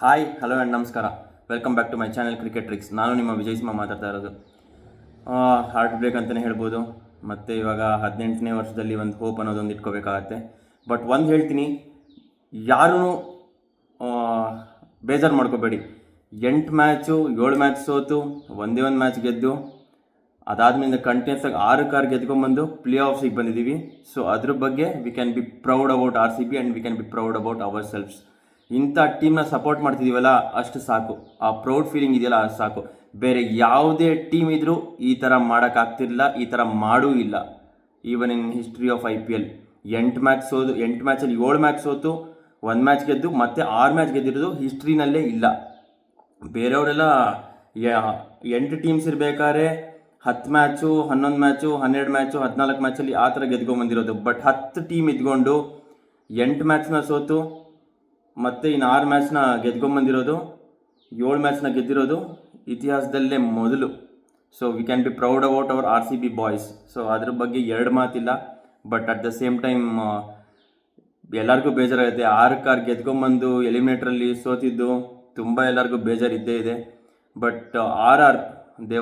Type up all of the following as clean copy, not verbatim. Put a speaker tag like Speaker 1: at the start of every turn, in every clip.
Speaker 1: Hi hello and ನಮಸ್ಕಾರ. Welcome back to my channel cricket tricks. ನಾನು ನಿಮ್ಮ ವಿಜಯ್ ಸಿಂಹ ಮಾತಾಡ್ತಾ ಇರೋದು. ಹಾರ್ಟ್ ಬ್ರೇಕ್ ಅಂತಲೇ ಹೇಳ್ಬೋದು. ಮತ್ತು ಇವಾಗ 18ನೇ ವರ್ಷದಲ್ಲಿ ಒಂದು ಹೋಪ್ ಅನ್ನೋದೊಂದು ಇಟ್ಕೋಬೇಕಾಗತ್ತೆ. ಬಟ್ ಒಂದು ಹೇಳ್ತೀನಿ, ಯಾರೂ ಬೇಜಾರು ಮಾಡ್ಕೋಬೇಡಿ. 8 ಮ್ಯಾಚು 7 ಮ್ಯಾಚ್ ಸೋತು ಒಂದೇ ಒಂದು ಮ್ಯಾಚ್ ಗೆದ್ದು ಅದಾದಮೇಲೆ ಕಂಟಿನ್ಯೂಸ್ ಆಗಿ 6 ಗೆದ್ಕೊಂಡ್ಬಂದು ಪ್ಲೇ ಆಫ್ಸಿಗೆ ಬಂದಿದ್ದೀವಿ. ಸೊ ಅದ್ರ ಬಗ್ಗೆ we can be proud about RCB and we can be proud about our selves. ಇಂಥ ಟೀಮ್ನ ಸಪೋರ್ಟ್ ಮಾಡ್ತಿದ್ದೀವಲ್ಲ ಅಷ್ಟು ಸಾಕು. ಆ ಪ್ರೌಡ್ ಫೀಲಿಂಗ್ ಇದೆಯಲ್ಲ ಅಷ್ಟು ಸಾಕು. ಬೇರೆ ಯಾವುದೇ ಟೀಮ್ ಇದ್ದರೂ ಈ ಥರ ಮಾಡೋಕ್ಕಾಗ್ತಿರಲಿಲ್ಲ, ಈ ಥರ ಮಾಡೂ ಇಲ್ಲ. Even in history of IPL 8 ಮ್ಯಾಚಲ್ಲಿ 7 match ಸೋತು 1 ಮ್ಯಾಚ್ ಗೆದ್ದು ಮತ್ತೆ 6 ಮ್ಯಾಚ್ ಗೆದ್ದಿರೋದು ಹಿಸ್ಟ್ರಿನಲ್ಲೇ ಇಲ್ಲ. ಬೇರೆಯವರೆಲ್ಲ 8 ಟೀಮ್ಸ್ ಇರಬೇಕಾದ್ರೆ 10 ಮ್ಯಾಚು 11 ಮ್ಯಾಚು 12 ಮ್ಯಾಚು 14 ಮ್ಯಾಚಲ್ಲಿ ಆ ಥರ ಗೆದ್ಕೊಂಬಂದಿರೋದು. ಬಟ್ 10 ಟೀಮ್ ಇದ್ಕೊಂಡು 8 ಮ್ಯಾಚ್ನ ಸೋತು ಮತ್ತು ಇನ್ನು 6 ಮ್ಯಾಚ್ನ ಗೆದ್ಕೊಂಬಂದಿರೋದು, 7 ಮ್ಯಾಚ್ನ ಗೆದ್ದಿರೋದು ಇತಿಹಾಸದಲ್ಲೇ ಮೊದಲು. So we can be proud about our RCB boys. So ಅದ್ರ ಬಗ್ಗೆ ಎರಡು ಮಾತಿಲ್ಲ. But at the same time ಎಲ್ಲರಿಗೂ ಬೇಜಾರಾಗುತ್ತೆ. 6 ಗೆದ್ಕೊಂಬಂದು ಎಲಿಮಿನೇಟ್ರಲ್ಲಿ ಸೋತಿದ್ದು ತುಂಬ ಎಲ್ಲರಿಗೂ ಬೇಜಾರಿದ್ದೇ ಇದೆ. But RR they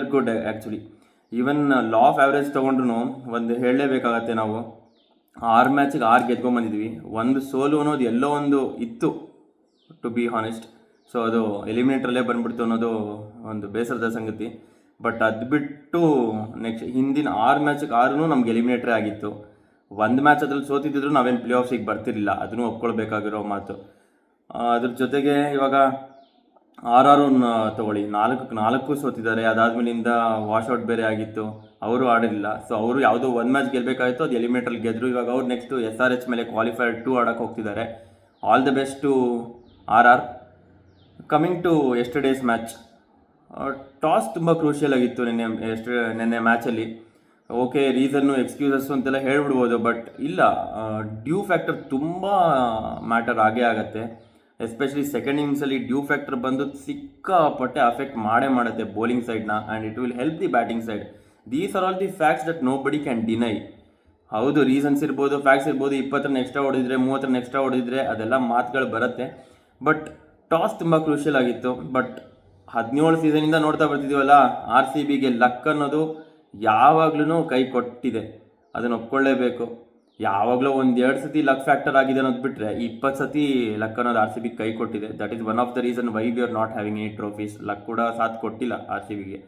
Speaker 1: are good actually. Even law of average ತೊಗೊಂಡ್ರು ಒಂದು ಹೇಳಲೇಬೇಕಾಗತ್ತೆ. ನಾವು 6 ಮ್ಯಾಚಿಗೆ 6 ಗೆದ್ಕೊಂಬಂದಿದ್ವಿ. ಒಂದು ಸೋಲು ಅನ್ನೋದು ಎಲ್ಲೋ ಒಂದು ಇತ್ತು, ಟು ಬಿ ಹಾನೆಸ್ಟ್. ಸೊ ಅದು ಎಲಿಮಿನೇಟ್ರಲ್ಲೇ ಬಂದ್ಬಿಡ್ತು ಅನ್ನೋದು ಒಂದು ಬೇಸರದ ಸಂಗತಿ. ಬಟ್ ಅದು ಬಿಟ್ಟು ನೆಕ್ಸ್ಟ್ ಹಿಂದಿನ 6 ಮ್ಯಾಚಿಗೆ 6 ನಮ್ಗೆ ಎಲಿಮಿನೇಟ್ರೇ ಆಗಿತ್ತು. ಒಂದು ಮ್ಯಾಚ್ ಅದ್ರಲ್ಲಿ ಸೋತಿದ್ದರೂ ನಾವೇನು ಪ್ಲೇ ಆಫ್ಸಿಗೆ ಬರ್ತಿರಲಿಲ್ಲ, ಅದನ್ನು ಒಪ್ಕೊಳ್ಬೇಕಾಗಿರೋ ಮಾತು. ಅದ್ರ ಜೊತೆಗೆ ಇವಾಗ RR ತೊಗೊಳ್ಳಿ, 4 ಸೋತಿದ್ದಾರೆ. ಅದಾದ್ಮೇಲಿಂದ ವಾಶ್ಔಟ್ ಬೇರೆ ಆಗಿತ್ತು, ಅವರು ಆಡಿರಲಿಲ್ಲ. ಸೊ ಅವರು ಯಾವುದೋ 1 ಮ್ಯಾಚ್ ಗೆಲ್ಲಬೇಕಾಗಿತ್ತು, ಅದು ಎಲಿಮಿನೇಟ್ರಲ್ಲಿ ಗೆದ್ದರು. ಇವಾಗ ಅವ್ರು ನೆಕ್ಸ್ಟು SRH ಮೇಲೆ ಕ್ವಾಲಿಫೈರ್ 2 ಆಡೋಕ್ಕೆ ಹೋಗ್ತಿದ್ದಾರೆ. All the best to RR. Coming to yesterday's match, toss ತುಂಬ ಕ್ರೂಷಿಯಲ್ ಆಗಿತ್ತು ನೆನ್ನೆ ಮ್ಯಾಚಲ್ಲಿ. ಓಕೆ, ರೀಸನ್ನು ಎಕ್ಸ್ಕ್ಯೂಸಸ್ಸು ಅಂತೆಲ್ಲ ಹೇಳ್ಬಿಡ್ಬೋದು, ಬಟ್ ಇಲ್ಲ, ಡ್ಯೂ ಫ್ಯಾಕ್ಟರ್ ತುಂಬ ಮ್ಯಾಟರ್ ಆಗೇ ಆಗುತ್ತೆ. ಎಸ್ಪೆಷಲಿ ಸೆಕೆಂಡ್ ಇನ್ನಿಂಗ್ಸಲ್ಲಿ ಡ್ಯೂ ಫ್ಯಾಕ್ಟರ್ ಬಂದು ಸಿಕ್ಕಾಪಟ್ಟೆ ಅಫೆಕ್ಟ್ ಮಾಡುತ್ತೆ ಬೌಲಿಂಗ್ ಸೈಡ್ನ, and it will help the batting side. These are all the facts that nobody can deny. ಹೌದು, ರೀಸನ್ಸ್ ಇರ್ಬೋದು, ಫ್ಯಾಕ್ಟ್ಸ್ ಇರ್ಬೋದು. 20 ರನ್ ಎಕ್ಸ್ಟ್ರಾ ಹೊಡಿದ್ರೆ, 30 ರನ್ ಎಕ್ಸ್ಟ್ರಾ ಹೊಡಿದ್ರೆ ಅದೆಲ್ಲ ಮಾತುಗಳು ಬರುತ್ತೆ. ಬಟ್ ಟಾಸ್ ತುಂಬ ಕ್ರೂಷಿಯಲ್ ಆಗಿತ್ತು. ಬಟ್ 17 ಸೀಸನಿಂದ ನೋಡ್ತಾ ಬರ್ತಿದ್ದೀವಲ್ಲ, RCBಗೆ ಲಕ್ ಅನ್ನೋದು ಯಾವಾಗ್ಲೂ ಕೈ ಕೊಟ್ಟಿದೆ, ಅದನ್ನು ಒಪ್ಕೊಳ್ಳೇಬೇಕು. ಯಾವಾಗಲೂ 1-2 ಸತಿ ಲಕ್ ಫ್ಯಾಕ್ಟರ್ ಆಗಿದೆ ಅನ್ನೋದು ಬಿಟ್ಟರೆ 20 ಸತಿ ಲಕ್ ಅನ್ನೋದು RCB ಕೈ ಕೊಟ್ಟಿದೆ. That is one of the reason why we are not having any trophies. Luck ಕೂಡ ಸಾಥ್ ಕೊಟ್ಟಿಲ್ಲ RCBಗೆ.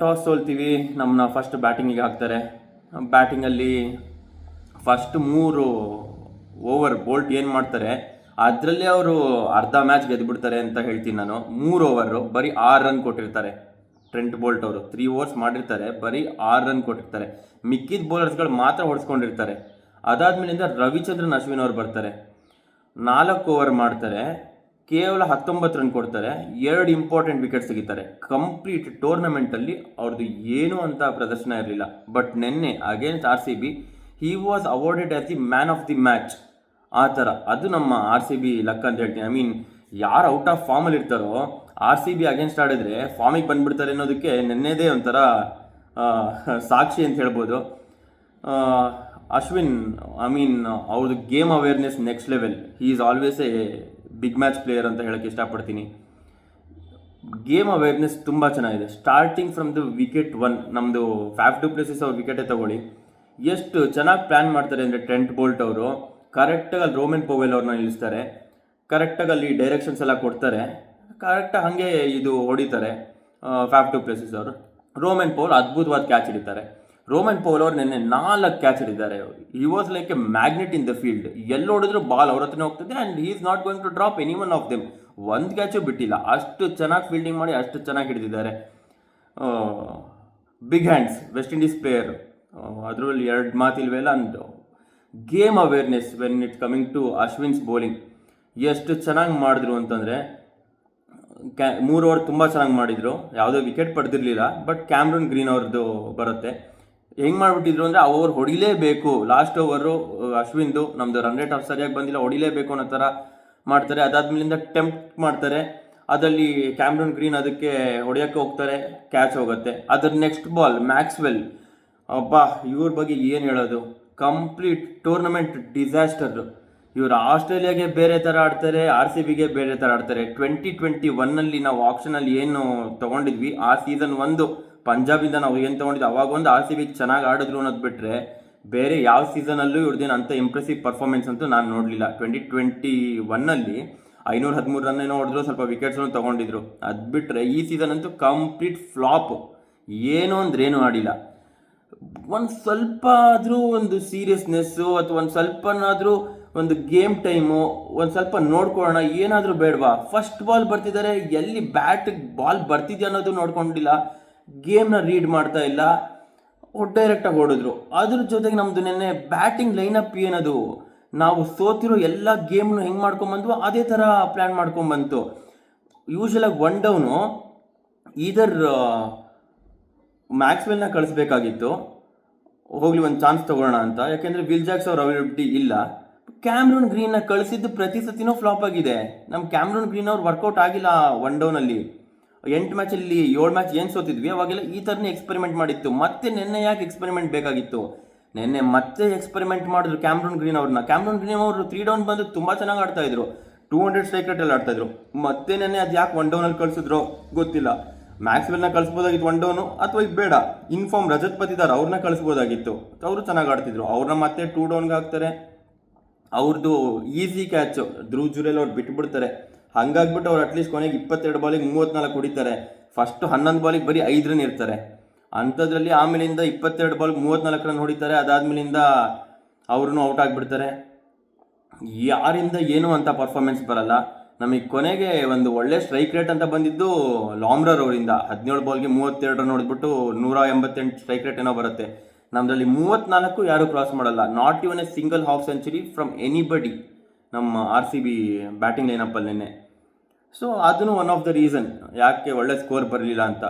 Speaker 1: ಟಾಸ್ ಸೋಲ್ತೀವಿ, ನಮ್ಮನ್ನ ಫಸ್ಟ್ ಬ್ಯಾಟಿಂಗಿಗೆ ಹಾಕ್ತಾರೆ. ಬ್ಯಾಟಿಂಗಲ್ಲಿ ಫಸ್ಟ್ 3 ಓವರ್ ಬೋಲ್ಟ್ ಏನು ಮಾಡ್ತಾರೆ, ಅದರಲ್ಲೇ ಅವರು ಅರ್ಧ ಮ್ಯಾಚ್ ಗೆದ್ದುಬಿಡ್ತಾರೆ ಅಂತ ಹೇಳ್ತೀನಿ ನಾನು. 3 ಓವರು ಬರೀ 6 ರನ್ ಕೊಟ್ಟಿರ್ತಾರೆ. ಟ್ರೆಂಟ್ ಬೋಲ್ಟ್ ಅವರು 3 ಓವರ್ಸ್ ಮಾಡಿರ್ತಾರೆ, ಬರೀ 6 ರನ್ ಕೊಟ್ಟಿರ್ತಾರೆ. ಮಿಕ್ಕಿದ ಬೌಲರ್ಸ್ಗಳು ಮಾತ್ರ ಹೊಡೆಸ್ಕೊಂಡಿರ್ತಾರೆ. ಅದಾದಮೇಲಿಂದ ರವಿಚಂದ್ರನ್ ಅಶ್ವಿನ್ ಅವರು ಬರ್ತಾರೆ, 4 ಓವರ್ ಮಾಡ್ತಾರೆ, ಕೇವಲ 19 ರನ್ ಕೊಡ್ತಾರೆ, 2 ಇಂಪಾರ್ಟೆಂಟ್ ವಿಕೆಟ್ ತೆಗಿತಾರೆ. ಕಂಪ್ಲೀಟ್ ಟೂರ್ನಮೆಂಟಲ್ಲಿ ಅವ್ರದ್ದು ಏನೂ ಅಂತ ಪ್ರದರ್ಶನ ಇರಲಿಲ್ಲ. ಬಟ್ ನೆನ್ನೆ against RCB he was awarded as the man of the match. ಆ ಥರ ಅದು ನಮ್ಮ RCB ಲಕ್ ಅಂತ ಹೇಳ್ತೀನಿ. ಐ ಮೀನ್, ಯಾರು ಔಟ್ ಆಫ್ ಫಾರ್ಮಲ್ಲಿ ಇರ್ತಾರೋ RCB ಅಗೇನ್ಸ್ಟ್ ಆಡಿದ್ರೆ ಫಾರ್ಮಿಗೆ ಬಂದುಬಿಡ್ತಾರೆ ಅನ್ನೋದಕ್ಕೆ ನೆನ್ನೆದೇ ಒಂಥರ ಸಾಕ್ಷಿ ಅಂತ ಹೇಳ್ಬೋದು. ಅಶ್ವಿನ್, ಐ ಮೀನ್, ಅವ್ರದ್ದು game awareness next level. He is always a big match player ಅಂತ ಹೇಳೋಕ್ಕೆ ಇಷ್ಟಪಡ್ತೀನಿ. ಗೇಮ್ ಅವೇರ್ನೆಸ್ ತುಂಬ ಚೆನ್ನಾಗಿದೆ. ಸ್ಟಾರ್ಟಿಂಗ್ ಫ್ರಮ್ ದ ವಿಕೆಟ್ 1, ನಮ್ಮದು ಫ್ಯಾಫ್ ಡು ಪ್ಲೇಸಿಸ್ ಅವ್ರ ವಿಕೆಟೇ ತಗೊಳ್ಳಿ, ಎಷ್ಟು ಚೆನ್ನಾಗಿ ಪ್ಲ್ಯಾನ್ ಮಾಡ್ತಾರೆ ಅಂದರೆ ಟ್ರೆಂಟ್ ಬೋಲ್ಟ್ ಅವರು ಕರೆಕ್ಟಾಗಿ ಅಲ್ಲಿ ರೋಮನ್ ಪೋವೆಲ್ ಅವ್ರನ್ನ ನಿಲ್ಲಿಸ್ತಾರೆ, ಕರೆಕ್ಟಾಗಿ ಅಲ್ಲಿ ಡೈರೆಕ್ಷನ್ಸ್ ಎಲ್ಲ ಕೊಡ್ತಾರೆ, ಕರೆಕ್ಟಾಗಿ ಹಾಗೆ ಇದು ಹೊಡಿತಾರೆ ಫ್ಯಾಫ್ ಡು ಪ್ಲೇಸಿಸ್ ಅವರು. ರೋಮನ್ ಪೋಲ್ ಅದ್ಭುತವಾದ ಕ್ಯಾಚ್ ಹಿಡಿತಾರೆ. ರೋಮನ್ ಪೋಲ್ ಅವರು ನಿನ್ನೆ 4 ಕ್ಯಾಚ್ ಹಿಡಿದ್ದಾರೆ. He was like a magnet in the field. ಎಲ್ಲಿ ಹೊಡಿದ್ರು ಬಾಲ್ ಅವ್ರ ಹತ್ರನೇ ಹೋಗ್ತದೆ, and he is not going to drop any one of them. ಒಂದು ಕ್ಯಾಚು ಬಿಟ್ಟಿಲ್ಲ, ಅಷ್ಟು ಚೆನ್ನಾಗಿ ಫೀಲ್ಡಿಂಗ್ ಮಾಡಿ ಅಷ್ಟು ಚೆನ್ನಾಗಿ ಹಿಡಿದಿದ್ದಾರೆ. Big hands, West Indies player, ಅದರಲ್ಲಿ 2 ಮಾತಿಲ್ವೆಲ್ಲ. ಅಂದು game awareness when it's coming to ಅಶ್ವಿನ್ಸ್ bowling ಎಷ್ಟು ಚೆನ್ನಾಗಿ ಮಾಡಿದ್ರು ಅಂತಂದರೆ, 3 ಓವರ್ ತುಂಬ ಚೆನ್ನಾಗಿ ಮಾಡಿದರು, ಯಾವುದೋ ವಿಕೆಟ್ ಪಡೆದಿರಲಿಲ್ಲ. ಬಟ್ ಕ್ಯಾಮ್ರನ್ ಗ್ರೀನ್ ಅವ್ರದ್ದು ಬರುತ್ತೆ, ಹೆಂಗೆ ಮಾಡಿಬಿಟ್ಟಿದ್ರು ಅಂದರೆ ಆ ಓವರ್ ಹೊಡಿಲೇಬೇಕು. ಲಾಸ್ಟ್ ಓವರು ಅಶ್ವಿನ್ದು, ನಮ್ಮದು ರನ್ ರೇಟ್ ಸರಿಯಾಗಿ ಬಂದಿಲ್ಲ, ಹೊಡಿಲೇಬೇಕು ಅನ್ನೋ ಥರ ಮಾಡ್ತಾರೆ. ಅದಾದ್ಮೇಲಿಂದ ಟೆಂಪ್ಟ್ ಮಾಡ್ತಾರೆ, ಅದರಲ್ಲಿ ಕ್ಯಾಮ್ರನ್ ಗ್ರೀನ್ ಅದಕ್ಕೆ ಹೊಡೆಯೋಕ್ಕೆ ಹೋಗ್ತಾರೆ, ಕ್ಯಾಚ್ ಹೋಗುತ್ತೆ. ಅದರ ನೆಕ್ಸ್ಟ್ ಬಾಲ್ ಮ್ಯಾಕ್ಸ್ವೆಲ್, ಅಬ್ಬಾ, ಇವ್ರ ಬಗ್ಗೆ ಏನು ಹೇಳೋದು, ಕಂಪ್ಲೀಟ್ ಟೂರ್ನಮೆಂಟ್ ಡಿಸಾಸ್ಟರ್. ಇವರು ಆಸ್ಟ್ರೇಲಿಯಾಗೆ ಬೇರೆ ಥರ ಆಡ್ತಾರೆ, RCBಗೆ ಬೇರೆ ಥರ ಆಡ್ತಾರೆ. 2021 ನಾವು ಆಪ್ಷನಲ್ಲಿ ಏನು ತೊಗೊಂಡಿದ್ವಿ, ಆ ಸೀಸನ್ ಒಂದು ಪಂಜಾಬಿಂದ ನಾವು ಏನು ತೊಗೊಂಡಿದ್ವಿ ಅವಾಗ ಒಂದು RCB ಚೆನ್ನಾಗಿ ಆಡಿದ್ರು ಅನ್ನೋದು ಬಿಟ್ಟರೆ ಬೇರೆ ಯಾವ ಸೀಸನಲ್ಲೂ ಇವ್ರದ್ದೇನು ಅಂಥ ಇಂಪ್ರೆಸಿವ್ ಪರ್ಫಾರ್ಮೆನ್ಸ್ ಅಂತೂ ನಾನು ನೋಡಲಿಲ್ಲ. 2021 513 ರನ್ ಏನೋ ಹೊಡೆದ್ರು, ಸ್ವಲ್ಪ ವಿಕೆಟ್ಸನ್ನು ತೊಗೊಂಡಿದ್ರು. ಅದು ಬಿಟ್ಟರೆ ಈ ಸೀಸನ್ ಅಂತೂ ಕಂಪ್ಲೀಟ್ ಫ್ಲಾಪ್. ಏನು ಅಂದ್ರೇನು ಆಡಿಲ್ಲ. ಒಂದು ಸ್ವಲ್ಪ ಆದರೂ ಒಂದು ಸೀರಿಯಸ್ನೆಸ್ಸು ಅಥವಾ ಒಂದು ಸ್ವಲ್ಪನಾದರೂ ಒಂದು ಗೇಮ್ ಟೈಮು ಒಂದು ಸ್ವಲ್ಪ ನೋಡ್ಕೊಳ್ಳೋಣ ಏನಾದರೂ ಬೇಡವಾ? ಫಸ್ಟ್ ಬಾಲ್ ಬರ್ತಿದ್ದಾರೆ, ಎಲ್ಲಿ ಬ್ಯಾಟಿಗೆ ಬಾಲ್ ಬರ್ತಿದ್ಯಾ ಅನ್ನೋದು ನೋಡ್ಕೊಂಡಿಲ್ಲ, ಗೇಮ್ನ ರೀಡ್ ಮಾಡ್ತಾ ಇಲ್ಲ, ಡೈರೆಕ್ಟಾಗಿ ಹೊಡಿದ್ರು. ಅದ್ರ ಜೊತೆಗೆ ನಮ್ಮದು ನೆನ್ನೆ ಬ್ಯಾಟಿಂಗ್ ಲೈನಪ್ ಏನದು, ನಾವು ಸೋತಿರೋ ಎಲ್ಲ ಗೇಮ್ನು ಹೆಂಗೆ ಮಾಡ್ಕೊಂಬಂದ್ವು ಅದೇ ಥರ ಪ್ಲ್ಯಾನ್ ಮಾಡ್ಕೊಂಬಂತು. ಯೂಶ್ವಲಾಗಿ ಒನ್ ಡೌನು ಈದರ್ ಮ್ಯಾಕ್ಸ್ವೆಲ್ನ ಕಳಿಸ್ಬೇಕಾಗಿತ್ತು, ಹೋಗ್ಲಿ ಒಂದು ಚಾನ್ಸ್ ತೊಗೊಳ್ಳೋಣ ಅಂತ, ಯಾಕೆಂದರೆ ವಿಲ್ ಜಾಕ್ಸ್ ಅವ್ರ ಅವೈಲಬಿಲಿಟಿ ಇಲ್ಲ. ಕ್ಯಾಮ್ರೂನ್ ಗ್ರೀನ್ನ ಕಳಿಸಿದ್ದು ಪ್ರತಿ ಸತಿನೂ ಫ್ಲಾಪ್ ಆಗಿದೆ. ನಮ್ಮ ಕ್ಯಾಮ್ರೂನ್ ಗ್ರೀನ್ ಅವ್ರು ವರ್ಕೌಟ್ ಆಗಿಲ್ಲ ಒನ್ ಡೌನಲ್ಲಿ. 8 ಮ್ಯಾಚಲ್ಲಿ 7 ಮ್ಯಾಚ್ ಏನು ಸೋತಿದ್ವಿ ಅವಾಗೆಲ್ಲ ಈ ಥರನೇ ಎಕ್ಸ್ಪೆರಿಮೆಂಟ್ ಮಾಡಿತ್ತು. ಮತ್ತೆ ನಿನ್ನೆ ಯಾಕೆ ಎಕ್ಸ್ಪೆರಿಮೆಂಟ್ ಬೇಕಾಗಿತ್ತು? ನಿನ್ನೆ ಮತ್ತೆ ಎಕ್ಸ್ಪೆರಿಮೆಂಟ್ ಮಾಡಿದ್ರು ಕ್ಯಾಮ್ರೂನ್ ಗ್ರೀನ್ ಅವ್ರನ್ನ. ಕ್ಯಾಮ್ರೂನ್ ಗ್ರೀನ್ ಅವರು 3 ಡೌನ್ ಬಂದು ತುಂಬ ಚೆನ್ನಾಗಿ ಆಡ್ತಾಯಿದ್ರು, 200 ಸ್ಟ್ರೈಕ್ ರೇಟಲ್ಲಿ ಆಡ್ತಾಯಿದ್ರು. ಮತ್ತೆ ನೆನ್ನೆ ಅದು ಯಾಕೆ ಒನ್ ಡೌನಲ್ಲಿ ಕಳಿಸಿದ್ರು ಗೊತ್ತಿಲ್ಲ. ಮ್ಯಾಕ್ಸ್ವೆಲ್ನ ಕಳಿಸ್ಬೋದಾಗಿತ್ತು ಒನ್ ಡೌನು, ಅಥವಾ ಇದು ಬೇಡ ಇನ್ಫಾರ್ಮ್ ರಜತ್ ಪತಿದಾರ್ ಅವ್ರನ್ನ ಕಳಿಸ್ಬೋದಾಗಿತ್ತು, ಅವರು ಚೆನ್ನಾಗಿ ಆಡ್ತಿದ್ರು. ಅವ್ರನ್ನ ಮತ್ತೆ 2 ಡೌನ್ಗೆ ಹಾಕ್ತಾರೆ. ಅವ್ರದ್ದು ಈಸಿ ಕ್ಯಾಚು ಧ್ರುವ್ ಜುರೇಲ್ ಅವ್ರು ಬಿಟ್ಬಿಡ್ತಾರೆ. ಹಂಗಾಗ್ಬಿಟ್ಟು ಅವ್ರು ಅಟ್ಲೀಸ್ಟ್ ಕೊನೆಗೆ 22 ಬಾಲಿಗೆ 34 ಹೊಡಿತಾರೆ. ಫಸ್ಟ್ 11 ಬಾಲಿಗೆ ಬರೀ 5 ರನ್ ಇರ್ತಾರೆ. ಅಂಥದ್ರಲ್ಲಿ ಆಮೇಲಿಂದ 22 ಬಾಲ್ಗೆ 34 ರನ್ ಹೊಡಿತಾರೆ. ಅದಾದ್ಮೇಲಿಂದ ಅವ್ರೂ ಔಟ್ ಆಗಿಬಿಡ್ತಾರೆ. ಯಾರಿಂದ ಏನೂ ಅಂತ ಪರ್ಫಾರ್ಮೆನ್ಸ್ ಬರಲ್ಲ. ನಮಗೆ ಕೊನೆಗೆ ಒಂದು ಒಳ್ಳೆ ಸ್ಟ್ರೈಕ್ ರೇಟ್ ಅಂತ ಬಂದಿದ್ದು ಲಾಮ್ರರ್ ಅವರಿಂದ. 17 ಬಾಲ್ಗೆ 32 ರನ್ ಹೊಡೆದ್ಬಿಟ್ಟು 188 ಸ್ಟ್ರೈಕ್ ರೇಟ್ ಏನೋ ಬರುತ್ತೆ. ನಮ್ಮದ್ರಲ್ಲಿ 34 ಯಾರೂ ಕ್ರಾಸ್ ಮಾಡಲ್ಲ. Not even A single half century from anybody ನಮ್ಮ RCB ಬ್ಯಾಟಿಂಗ್ ಲೈನಪ್ಪಲ್ಲಿ. ಸೊ ಅದನ್ನು ಒನ್ ಆಫ್ ದ ರೀಸನ್ ಯಾಕೆ ಒಳ್ಳೆ ಸ್ಕೋರ್ ಬರಲಿಲ್ಲ ಅಂತ.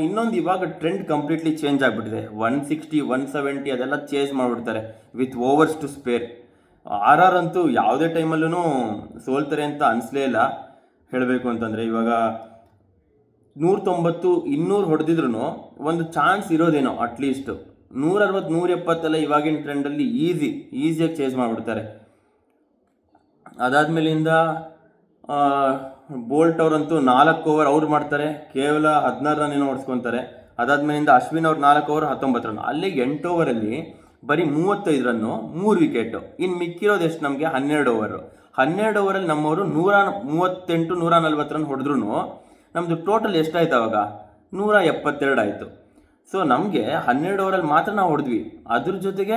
Speaker 1: ಇನ್ನೊಂದು, ಇವಾಗ ಟ್ರೆಂಡ್ ಕಂಪ್ಲೀಟ್ಲಿ ಚೇಂಜ್ ಆಗಿಬಿಟ್ಟಿದೆ. 160 170 ಅದೆಲ್ಲ ಚೇಂಜ್ ಮಾಡಿಬಿಡ್ತಾರೆ with overs to spare. RR ಅಂತೂ ಯಾವುದೇ ಟೈಮಲ್ಲೂ ಸೋಲ್ತಾರೆ ಅಂತ ಅನಿಸ್ಲೇ ಇಲ್ಲ ಹೇಳಬೇಕು ಅಂತಂದರೆ. ಇವಾಗ 190 200 ಹೊಡೆದಿದ್ರು ಒಂದು ಚಾನ್ಸ್ ಇರೋದೇನೋ ಅಟ್ಲೀಸ್ಟ್. 160 170 ಇವಾಗಿನ ಟ್ರೆಂಡಲ್ಲಿ ಈಸಿಯಾಗಿ ಚೇಂಜ್ ಮಾಡಿಬಿಡ್ತಾರೆ. ಅದಾದಮೇಲಿಂದ ಬೋಲ್ಟ್ ಅವರಂತೂ 4 ಓವರ್ ಅವ್ರು ಮಾಡ್ತಾರೆ, ಕೇವಲ 16 ರನ್ ಏನೋ ಹೊಡ್ಸ್ಕೊತಾರೆ. ಅದಾದಮೇಲಿಂದ ಅಶ್ವಿನ್ ಅವ್ರು 4 ಓವರ್ 19 ರನ್. ಅಲ್ಲಿಗೆ 8 ಓವರಲ್ಲಿ ಬರೀ 35 ರನ್ನು, 3 ವಿಕೆಟು. ಇನ್ನು ಮಿಕ್ಕಿರೋದು ಎಷ್ಟು ನಮಗೆ? 12 ಓವರು. 12 ಓವರಲ್ಲಿ ನಮ್ಮವರು 138 140 ರನ್ ಹೊಡೆದ್ರು ನಮ್ಮದು ಟೋಟಲ್ ಎಷ್ಟಾಯ್ತು ಅವಾಗ? 172 ಆಯಿತು. ಸೊ ನಮಗೆ 12 ಓವರಲ್ಲಿ ಮಾತ್ರ ನಾವು ಹೊಡೆದ್ವಿ. ಅದ್ರ ಜೊತೆಗೆ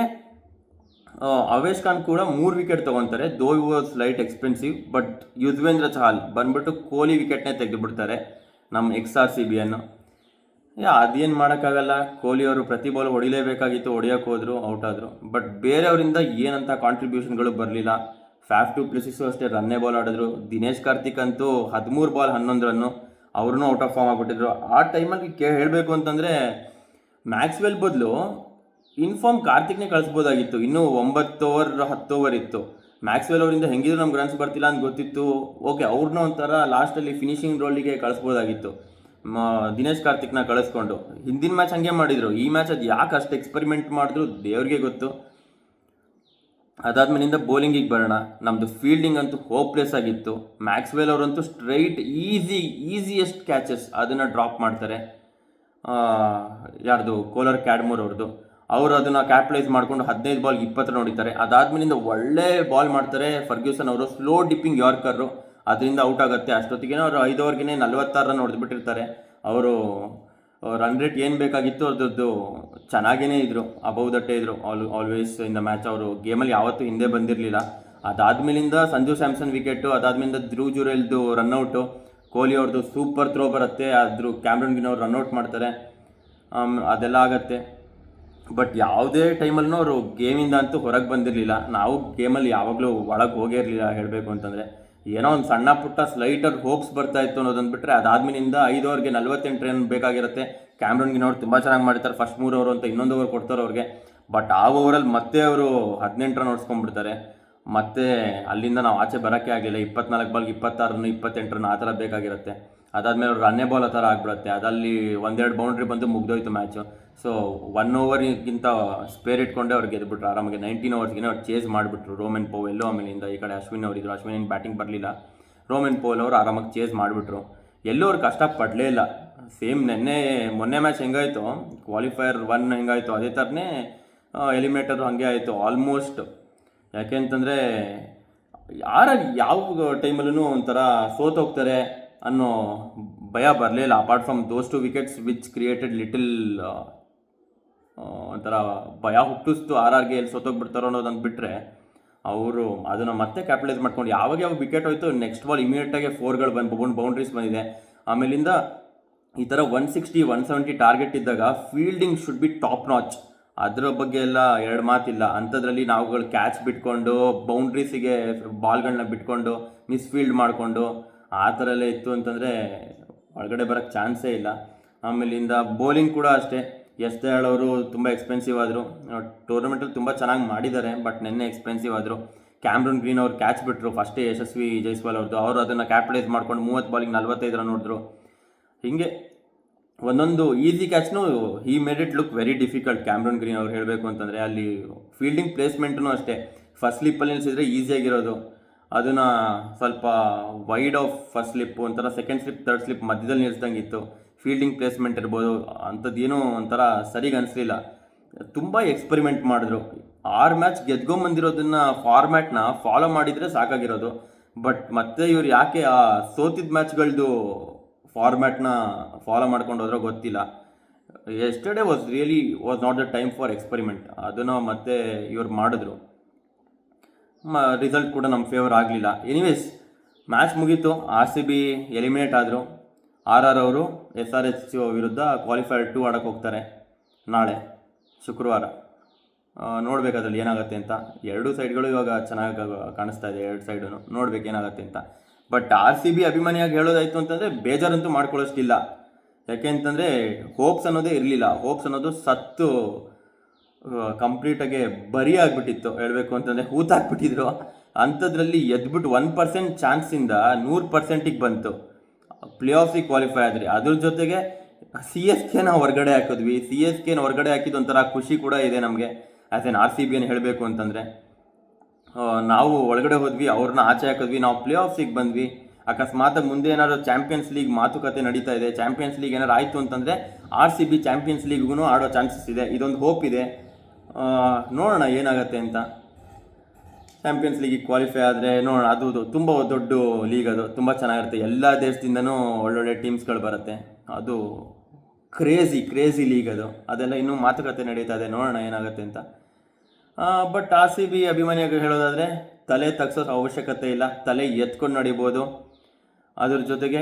Speaker 1: ಅವೇಶ್ ಖಾನ್ ಕೂಡ 3 ವಿಕೆಟ್ ತೊಗೊತಾರೆ. ದೋ was light expensive, but Yuzvendra Chahal ಬಂದ್ಬಿಟ್ಟು ಕೊಹ್ಲಿ ವಿಕೆಟ್ನೇ ತೆಗೆದುಬಿಡ್ತಾರೆ ನಮ್ಮ XRCBಯನ್ನು. ಅದೇನು ಮಾಡೋಕ್ಕಾಗಲ್ಲ. ಕೊಹ್ಲಿ ಅವರು ಪ್ರತಿ ಬಾಲ್ ಹೊಡಿಲೇಬೇಕಾಗಿತ್ತು, ಹೊಡಿಯೋಕೆ ಹೋದರು, ಔಟ್ ಆದರು. ಬಟ್ ಬೇರೆಯವರಿಂದ ಏನಂತ ಕಾಂಟ್ರಿಬ್ಯೂಷನ್ಗಳು ಬರಲಿಲ್ಲ. ಫ್ಯಾಫ್ ಟು ಪ್ಲೆಸಿಸು ಅಷ್ಟೇ ರನ್ನೇ ಬಾಲ್ ಆಡಿದ್ರು. ದಿನೇಶ್ ಕಾರ್ತಿಕ್ ಅಂತೂ 13 ಬಾಲ್ 11 ರನ್ನು, ಅವ್ರೂ ಔಟ್ ಆಫ್ ಫಾರ್ಮ್ ಆಗಿಬಿಟ್ಟಿದ್ರು. ಆ ಟೈಮಲ್ಲಿ ಹೇಳಬೇಕು ಅಂತಂದರೆ ಮ್ಯಾಕ್ಸ್ವೆಲ್ ಬದಲು ಇನ್ಫಾರ್ಮ್ ಕಾರ್ತಿಕ್ನೇ ಕಳಿಸ್ಬೋದಾಗಿತ್ತು. ಇನ್ನೂ 9 ಓವರ್ 10 ಓವರ್ ಇತ್ತು. ಮ್ಯಾಕ್ಸ್ವೆಲ್ ಅವರಿಂದ ಹೆಂಗಿದ್ರು ನಮ್ಗೆ ರನ್ಸ್ ಬರ್ತಿಲ್ಲ ಅಂತ ಗೊತ್ತಿತ್ತು. ಓಕೆ, ಅವ್ರನ್ನ ಒಂಥರ ಲಾಸ್ಟಲ್ಲಿ ಫಿನಿಷಿಂಗ್ ರೋಲಿಗೆ ಕಳಿಸ್ಬೋದಾಗಿತ್ತು ದಿನೇಶ್ ಕಾರ್ತಿಕ್ನ ಕಳಿಸ್ಕೊಂಡು. ಹಿಂದಿನ ಮ್ಯಾಚ್ ಹಂಗೆ ಮಾಡಿದರು. ಈ ಮ್ಯಾಚ್ ಅದು ಯಾಕೆ ಅಷ್ಟು ಎಕ್ಸ್ಪೆರಿಮೆಂಟ್ ಮಾಡಿದ್ರು ದೇವ್ರಿಗೆ ಗೊತ್ತು. ಅದಾದ್ಮೇಲಿಂದ ಬೌಲಿಂಗಿಗೆ ಬರೋಣ. ನಮ್ಮದು ಫೀಲ್ಡಿಂಗ್ ಅಂತೂ ಹೋಪ್ಲೆಸ್ ಆಗಿತ್ತು. ಮ್ಯಾಕ್ಸ್ವೆಲ್ ಅವರಂತೂ ಸ್ಟ್ರೈಟ್ ಈಸಿಯೆಸ್ಟ್ ಕ್ಯಾಚಸ್ ಅದನ್ನು ಡ್ರಾಪ್ ಮಾಡ್ತಾರೆ. ಯಾರ್ದು? ಕೋಲಾರ್ ಕ್ಯಾಡ್ಮೋರ್ ಅವ್ರದ್ದು. ಅವರು ಅದನ್ನು ಕ್ಯಾಪಿಟಲೈಸ್ ಮಾಡಿಕೊಂಡು 15 ಬಾಲ್ಗೆ 20 ರನ್ ಹೊಡಿತಾರೆ. ಅದಾದ್ಮೇಲಿಂದ ಒಳ್ಳೆ ಬಾಲ್ ಮಾಡ್ತಾರೆ ಫರ್ಗ್ಯೂಸನ್ ಅವರು, ಸ್ಲೋ ಡಿಪ್ಪಿಂಗ್ ಯಾರ್ಕರು, ಅದರಿಂದ ಔಟ್ ಆಗುತ್ತೆ. ಅಷ್ಟೊತ್ತಿಗೆ ಅವರು 5 ಓವರ್ಗೆ 46 ರನ್ ಹೊಡೆದ್ಬಿಟ್ಟಿರ್ತಾರೆ. ಅವರು ರನ್ ರೇಟ್ ಏನು ಬೇಕಾಗಿತ್ತು ಅದ್ರದ್ದು ಚೆನ್ನಾಗೇ ಇದ್ದರು, ಅಬೌವ್ ದಟ್ಟೇ ಇದ್ದರು ಆಲ್ವೇಸ್ ಇನ್ ದ ಮ್ಯಾಚ್. ಅವರು ಗೇಮಲ್ಲಿ ಯಾವತ್ತೂ ಹಿಂದೆ ಬಂದಿರಲಿಲ್ಲ. ಅದಾದಮೇಲಿಂದ ಸಂಜು ಸ್ಯಾಮ್ಸನ್ ವಿಕೆಟು, ಅದಾದಮೇಲಿಂದ ಧ್ರುವ್ ಜುರೇಲ್ದು ರನ್ಔಟು, ಕೊಹ್ಲಿ ಅವ್ರದ್ದು ಸೂಪರ್ ಥ್ರೋ ಬರುತ್ತೆ, ಆದರೂ ಕ್ಯಾಮ್ರನ್ ಗ್ರೀನ್ ಅವ್ರು ರನ್ಔಟ್ ಮಾಡ್ತಾರೆ. ಅದೆಲ್ಲ ಆಗತ್ತೆ. ಬಟ್ ಯಾವುದೇ ಟೈಮಲ್ಲೂ ಅವರು ಗೇಮಿಂದ ಅಂತೂ ಹೊರಗೆ ಬಂದಿರಲಿಲ್ಲ. ನಾವು ಗೇಮಲ್ಲಿ ಯಾವಾಗಲೂ ಒಳಗೆ ಹೋಗೇ ಇರಲಿಲ್ಲ ಹೇಳಬೇಕು ಅಂತಂದರೆ. ಏನೋ ಒಂದು ಸಣ್ಣ ಪುಟ್ಟ ಸ್ಲೈಟರ್ ಹೋಪ್ಸ್ ಬರ್ತಾ ಇತ್ತು ಅನ್ನೋದನ್ನು ಬಿಟ್ಟರೆ ಅದಾದ್ಮೇಲಿಂದ 5 ಓವರ್ಗೆ 48 ರನ್ ಬೇಕಾಗಿರುತ್ತೆ. ಕ್ಯಾಮ್ರನ್ ಗ್ರೀನ್ ಅವ್ರು ತುಂಬ ಚೆನ್ನಾಗಿ ಮಾಡ್ತಾರೆ. ಫಸ್ಟ್ 3 ಓವರ್ ಅಂತ ಇನ್ನೊಂದು ಓವರ್ ಕೊಡ್ತಾರೆ ಅವ್ರಿಗೆ. ಬಟ್ ಆ ಓವರಲ್ಲಿ ಮತ್ತೆ ಅವರು 18 ರನ್ ಹೊಡ್ಸ್ಕೊಂಡ್ಬಿಡ್ತಾರೆ. ಮತ್ತು ಅಲ್ಲಿಂದ ನಾವು ಆಚೆ ಬರೋಕ್ಕೆ ಆಗಲಿಲ್ಲ. 24 ಬಾಲ್ಗೆ 26 ರನ್ 28 ರನ್ ಆ ಥರ ಬೇಕಾಗಿರುತ್ತೆ. ಅದಾದಮೇಲೆ ಅವ್ರು ರನ್ನೇ ಬಾಲ್ ಆ ಥರ ಆಗಿಬಿಡುತ್ತೆ. ಅದಲ್ಲಿ 1-2 ಬೌಂಡ್ರಿ ಬಂದು ಮುಗ್ದೋಯ್ತು ಮ್ಯಾಚು. ಸೊ 1 ಓವರ್ಗಿಂತ ಸ್ಪೇರ್ ಇಟ್ಕೊಂಡೆ ಅವ್ರು ಗೆದ್ಬಿಟ್ರು ಆರಾಮಾಗಿ. 19 ಓವರ್ಸ್ಗೆ ಅವ್ರು ಚೇಸ್ ಮಾಡಿಬಿಟ್ರು ರೋಮನ್ ಪೋವೆಲ್ಲು. ಆಮೇಲಿಂದ ಈ ಕಡೆ ಅಶ್ವಿನ್ ಅವರಿದ್ರು, ಅಶ್ವಿನ್ ಬ್ಯಾಟಿಂಗ್ ಬರಲಿಲ್ಲ, ರೋಮನ್ ಪೋವೆಲ್ ಅವರು ಆರಾಮಾಗಿ ಚೇಸ್ ಮಾಡಿಬಿಟ್ರು. ಎಲ್ಲೂ ಅವ್ರು ಕಷ್ಟಪಡಲೇ ಇಲ್ಲ. ಸೇಮ್ ಮೊನ್ನೆ ಮ್ಯಾಚ್ ಹೆಂಗಾಯಿತು, ಕ್ವಾಲಿಫೈಯರ್ 1 ಹೆಂಗಾಯಿತು ಅದೇ ಥರನೇ ಎಲಿಮಿನೇಟರ್ ಹಾಗೆ ಆಯಿತು ಆಲ್ಮೋಸ್ಟ್. ಯಾಕೆಂತಂದರೆ ಯಾವ ಟೈಮಲ್ಲೂ ಒಂಥರ ಸೋತೋಗ್ತಾರೆ ಅನ್ನೋ ಭಯ ಬರಲೇ ಇಲ್ಲ, apart from those 2 wickets which created little ಒಂಥರ ಭಯ ಹುಟ್ಟಿಸ್ತು ಗೆ ಎಲ್ಲಿ ಸೋತೋಗ್ಬಿಡ್ತಾರೋ ಅನ್ನೋದನ್ನು ಬಿಟ್ಟರೆ ಅವರು ಅದನ್ನು ಮತ್ತೆ ಕ್ಯಾಪಿಟಲೈಸ್ ಮಾಡ್ಕೊಂಡು ಯಾವ ವಿಕೆಟ್ ಹೋಯ್ತು ನೆಕ್ಸ್ಟ್ ಬಾಲ್ ಇಮಿಡಿಯೇಟಾಗಿ 4ಗಳು ಬೌಂಡ್ರೀಸ್ ಬಂದಿದೆ. ಆಮೇಲಿಂದ ಈ ಥರ 160 170 ಟಾರ್ಗೆಟ್ ಇದ್ದಾಗ fielding should be top notch. ಅದರ ಬಗ್ಗೆ ಎಲ್ಲ ಎರಡು ಮಾತಿಲ್ಲ. ಅಂಥದ್ರಲ್ಲಿ ನಾವುಗಳು ಕ್ಯಾಚ್ ಬಿಟ್ಕೊಂಡು ಬೌಂಡ್ರೀಸಿಗೆ ಬಾಲ್ಗಳನ್ನ ಬಿಟ್ಕೊಂಡು ಮಿಸ್ಫೀಲ್ಡ್ ಮಾಡಿಕೊಂಡು ಆ ಥರ ಎಲ್ಲ ಇತ್ತು ಅಂತಂದರೆ ಒಳಗಡೆ ಬರೋಕ್ಕೆ ಚಾನ್ಸೇ ಇಲ್ಲ. ಆಮೇಲಿಂದ ಬೌಲಿಂಗ್ ಕೂಡ ಅಷ್ಟೇ, ಎಸ್ ದಯಾಳ್ ಅವರು ತುಂಬ ಎಕ್ಸ್ಪೆನ್ಸಿವ್ ಆದರು. ಟೂರ್ನಮೆಂಟಲ್ಲಿ ತುಂಬ ಚೆನ್ನಾಗಿ ಮಾಡಿದ್ದಾರೆ, ಬಟ್ ನೆನ್ನೆ ಎಕ್ಸ್ಪೆನ್ಸಿವ್ ಆದರು. ಕ್ಯಾಮ್ರನ್ ಗ್ರೀನ್ ಅವ್ರು ಕ್ಯಾಚ್ ಬಿಟ್ಟರು ಫಸ್ಟೇ, ಯಶಸ್ವಿ ಜೈಸ್ವಾಲ್ ಅವ್ರದ್ದು. ಅವರು ಅದನ್ನು ಕ್ಯಾಪಿಟಲೈಸ್ ಮಾಡ್ಕೊಂಡು 30 ಬಾಲಿಗೆ 45 ರನ್ ಹೊಡೆದ್ರು. ಹೀಗೆ ಒಂದೊಂದು easy ಕ್ಯಾಚ್ನು he made it look very difficult. Cameron green ಅವ್ರು ಹೇಳಬೇಕು ಅಂತಂದರೆ ಅಲ್ಲಿ ಫೀಲ್ಡಿಂಗ್ ಪ್ಲೇಸ್ಮೆಂಟ್ನು ಅಷ್ಟೇ, ಫಸ್ಟ್ ಸ್ಲಿಪ್ಪಲ್ಲಿ ನಿಲ್ಲಿಸಿದ್ರೆ ಈಸಿಯಾಗಿರೋದು, ಅದನ್ನು ಸ್ವಲ್ಪ ವೈಡ್ ಆಫ್ ಫಸ್ಟ್ ಸ್ಲಿಪ್ಪು ಒಂಥರ ಸೆಕೆಂಡ್ ಸ್ಲಿಪ್ ಥರ್ಡ್ ಸ್ಲಿಪ್ ಮಧ್ಯದಲ್ಲಿ ನಿಲ್ಲಿಸ್ದಂಗೆ ಇತ್ತು. ಫೀಲ್ಡಿಂಗ್ ಪ್ಲೇಸ್ಮೆಂಟ್ ಇರ್ಬೋದು, ಅಂಥದ್ದೇನೂ ಒಂಥರ ಸರಿಗೆ ಅನಿಸ್ಲಿಲ್ಲ. ತುಂಬ ಎಕ್ಸ್ಪರಿಮೆಂಟ್ ಮಾಡಿದ್ರು. 6 ಮ್ಯಾಚ್ ಗೆದ್ಕೊಂಬಂದಿರೋದನ್ನು ಫಾರ್ಮ್ಯಾಟ್ನ ಫಾಲೋ ಮಾಡಿದರೆ ಸಾಕಾಗಿರೋದು. ಬಟ್ ಮತ್ತೆ ಇವ್ರು ಯಾಕೆ ಆ ಸೋತಿದ್ದ ಮ್ಯಾಚ್ಗಳದ್ದು ಫಾರ್ಮ್ಯಾಟ್ನ ಫಾಲೋ ಮಾಡ್ಕೊಂಡು ಹೋದ್ರೋ ಗೊತ್ತಿಲ್ಲ. Yesterday was not the time for experiment. ಅದನ್ನು ಮತ್ತೆ ಇವ್ರು ಮಾಡಿದ್ರು, ರಿಸಲ್ಟ್ ಕೂಡ ನಮ್ಮ ಫೇವರ್ ಆಗಲಿಲ್ಲ. ಎನಿವೇಸ್ ಮ್ಯಾಚ್ ಮುಗೀತು, RCB ಎಲಿಮಿನೇಟ್ ಆದರು. ಅವರು SRH ವಿರುದ್ಧ ಕ್ವಾಲಿಫೈರ್ 2 ಆಡೋಕ್ಕೆ ಹೋಗ್ತಾರೆ ನಾಳೆ ಶುಕ್ರವಾರ. ನೋಡಬೇಕಾದ್ರಲ್ಲಿ ಏನಾಗುತ್ತೆ ಅಂತ. ಎರಡೂ ಸೈಡ್ಗಳು ಇವಾಗ ಚೆನ್ನಾಗಿ ಕಾಣಿಸ್ತಾ ಇದೆ, ಎರಡು ಸೈಡು ನೋಡ್ಬೇಕು ಏನಾಗುತ್ತೆ ಅಂತ. ಬಟ್ RCB ಅಭಿಮಾನಿಯಾಗಿ ಹೇಳೋದಾಯಿತು ಅಂತಂದರೆ ಬೇಜಾರಂತೂ ಮಾಡ್ಕೊಳ್ಳೋಷ್ಟಿಲ್ಲ. ಯಾಕೆ ಅಂತಂದರೆ ಹೋಪ್ಸ್ ಅನ್ನೋದೇ ಇರಲಿಲ್ಲ. ಹೋಪ್ಸ್ ಅನ್ನೋದು ಸತ್ತು ಕಂಪ್ಲೀಟಾಗಿ ಬರಿ ಆಗಿಬಿಟ್ಟಿತ್ತು. ಹೇಳಬೇಕು ಅಂತಂದರೆ ಹೂತಾಕ್ಬಿಟ್ಟಿದ್ರು. ಅಂಥದ್ರಲ್ಲಿ ಎದ್ಬಿಟ್ಟು 1% ಚಾನ್ಸಿಂದ 100%ಗೆ ಬಂತು. ಪ್ಲೇ ಆಫಿಗೆ ಕ್ವಾಲಿಫೈ ಆದ್ರಿ. ಅದ್ರ ಜೊತೆಗೆ CSKನ ಹೊರಗಡೆ ಹಾಕಿದ್ವಿ. CSKನ ಹೊರಗಡೆ ಹಾಕಿದ್ದು ಒಂಥರ ಖುಷಿ ಕೂಡ ಇದೆ ನಮಗೆ ಆ್ಯಸ್ ಎನ್ RCB ಏನು ಹೇಳಬೇಕು ಅಂತಂದರೆ. ನಾವು ಒಳಗಡೆ ಹೋದ್ವಿ, ಅವ್ರನ್ನ ಆಚೆ ಹಾಕಿದ್ವಿ, ನಾವು ಪ್ಲೇ ಆಫ್ಸಿಗೆ ಬಂದ್ವಿ. ಅಕಸ್ಮಾತ್ ಮುಂದೆ ಏನಾದ್ರು ಚಾಂಪಿಯನ್ಸ್ ಲೀಗ್ ಮಾತುಕತೆ ನಡೀತಾ ಇದೆ, ಚಾಂಪಿಯನ್ಸ್ ಲೀಗ್ ಏನಾರು ಆಯಿತು ಅಂತಂದರೆ RCB ಚಾಂಪಿಯನ್ಸ್ ಲೀಗ್ಗೂ ಆಡೋ ಚಾನ್ಸಸ್ ಇದೆ. ಇದೊಂದು ಹೋಪ್ ಇದೆ, ನೋಡೋಣ ಏನಾಗುತ್ತೆ ಅಂತ. ಚಾಂಪಿಯನ್ಸ್ ಲೀಗಿಗೆ ಕ್ವಾಲಿಫೈ ಆದರೆ ನೋಡೋಣ. ಅದು ತುಂಬ ದೊಡ್ಡ ಲೀಗ್, ಅದು ತುಂಬ ಚೆನ್ನಾಗಿರುತ್ತೆ. ಎಲ್ಲ ದೇಶದಿಂದನೂ ಒಳ್ಳೊಳ್ಳೆ ಟೀಮ್ಸ್ಗಳು ಬರುತ್ತೆ. ಅದು ಕ್ರೇಜಿ ಲೀಗ್ ಅದು. ಅದೆಲ್ಲ ಇನ್ನೂ ಮಾತುಕತೆ ನಡೀತಾ ಇದೆ, ನೋಡೋಣ ಏನಾಗುತ್ತೆ ಅಂತ. ಬಟ್ RCB ಅಭಿಮಾನಿಯಾಗಿ ಹೇಳೋದಾದರೆ ತಲೆ ತಗ್ಸೋ ಅವಶ್ಯಕತೆ ಇಲ್ಲ, ತಲೆ ಎತ್ಕೊಂಡು ನಡಿಬೋದು. ಅದ್ರ ಜೊತೆಗೆ